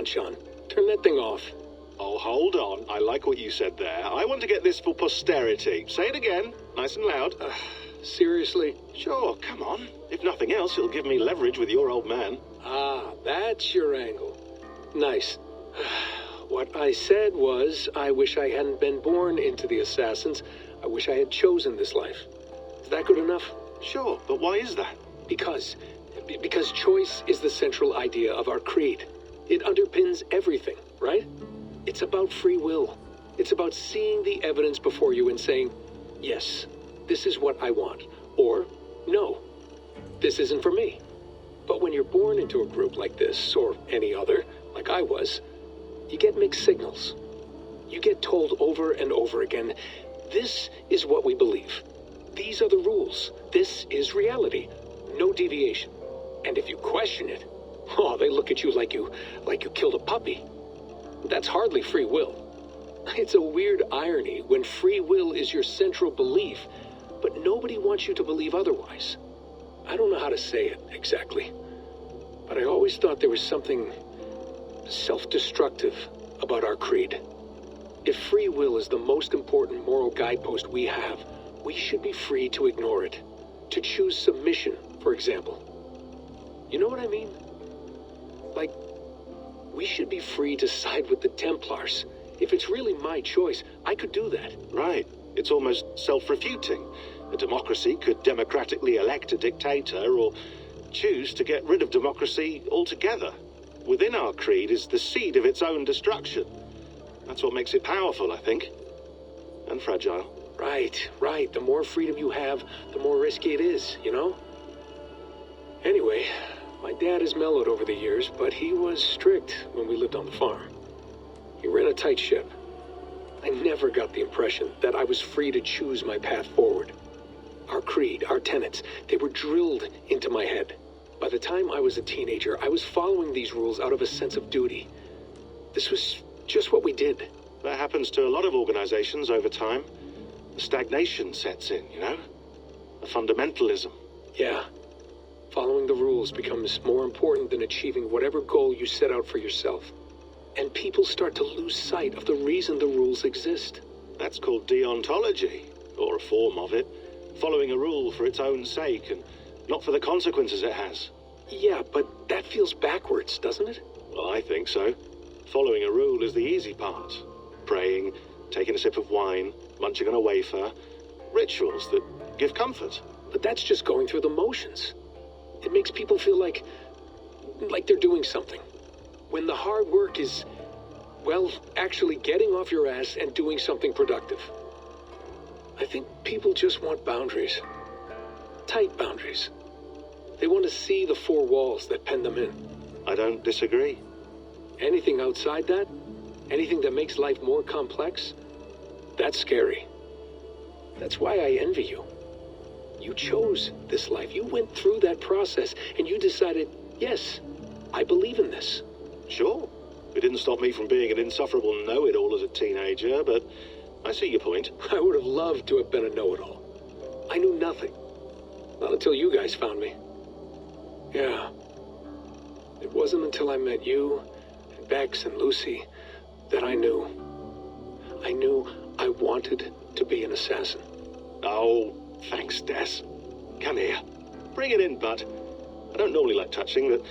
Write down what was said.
on, Sean. Turn that thing off. Oh, hold on. I like what you said there. I want to get this for posterity. Say it again, nice and loud. Seriously? Sure, come on. If nothing else, it'll give me leverage with your old man. Ah, that's your angle. Nice. What I said was, I wish I hadn't been born into the Assassins. I wish I had chosen this life. Is that good enough? Sure, but why is that? Because choice is the central idea of our creed. It underpins everything, right? It's about free will. It's about seeing the evidence before you and saying, yes, this is what I want. Or, no, this isn't for me. But when you're born into a group like this, or any other, like I was, you get mixed signals. You get told over and over again, this is what we believe. These are the rules. This is reality. No deviation. And if you question it, oh, they look at you like you killed a puppy. That's hardly free will. It's a weird irony when free will is your central belief, but nobody wants you to believe otherwise. I don't know how to say it exactly, but I always thought there was something self-destructive about our creed. If free will is the most important moral guidepost we have, we should be free to ignore it. To choose submission, for example. You know what I mean? Like, we should be free to side with the Templars. If it's really my choice, I could do that. Right. It's almost self-refuting. A democracy could democratically elect a dictator or choose to get rid of democracy altogether. Within our creed is the seed of its own destruction. That's what makes it powerful, I think. And fragile. Right. The more freedom you have, the more risky it is, you know? Anyway, my dad has mellowed over the years, but he was strict when we lived on the farm. He ran a tight ship. I never got the impression that I was free to choose my path forward. Our creed, our tenets, they were drilled into my head. By the time I was a teenager, I was following these rules out of a sense of duty. This was just what we did. That happens to a lot of organizations over time. The stagnation sets in, you know? A fundamentalism. Yeah. Following the rules becomes more important than achieving whatever goal you set out for yourself. And people start to lose sight of the reason the rules exist. That's called deontology, or a form of it. Following a rule for its own sake and not for the consequences it has. Yeah, but that feels backwards, doesn't it? Well, I think so. Following a rule is the easy part. Praying, taking a sip of wine, munching on a wafer. Rituals that give comfort. But that's just going through the motions. It makes people feel like they're doing something. When the hard work is, well, actually getting off your ass and doing something productive. I think people just want boundaries. Tight boundaries. They want to see the four walls that pen them in. I don't disagree. Anything outside that, anything that makes life more complex, that's scary. That's why I envy you. You chose this life. You went through that process and you decided, yes, I believe in this. Sure. It didn't stop me from being an insufferable know-it-all as a teenager, but I see your point. I would have loved to have been a know-it-all. I knew nothing. Not until you guys found me. Yeah. It wasn't until I met you, and Bex and Lucy, that I knew. I knew I wanted to be an assassin. Oh, thanks, Des. Come here. Bring it in, bud. I don't normally like touching, but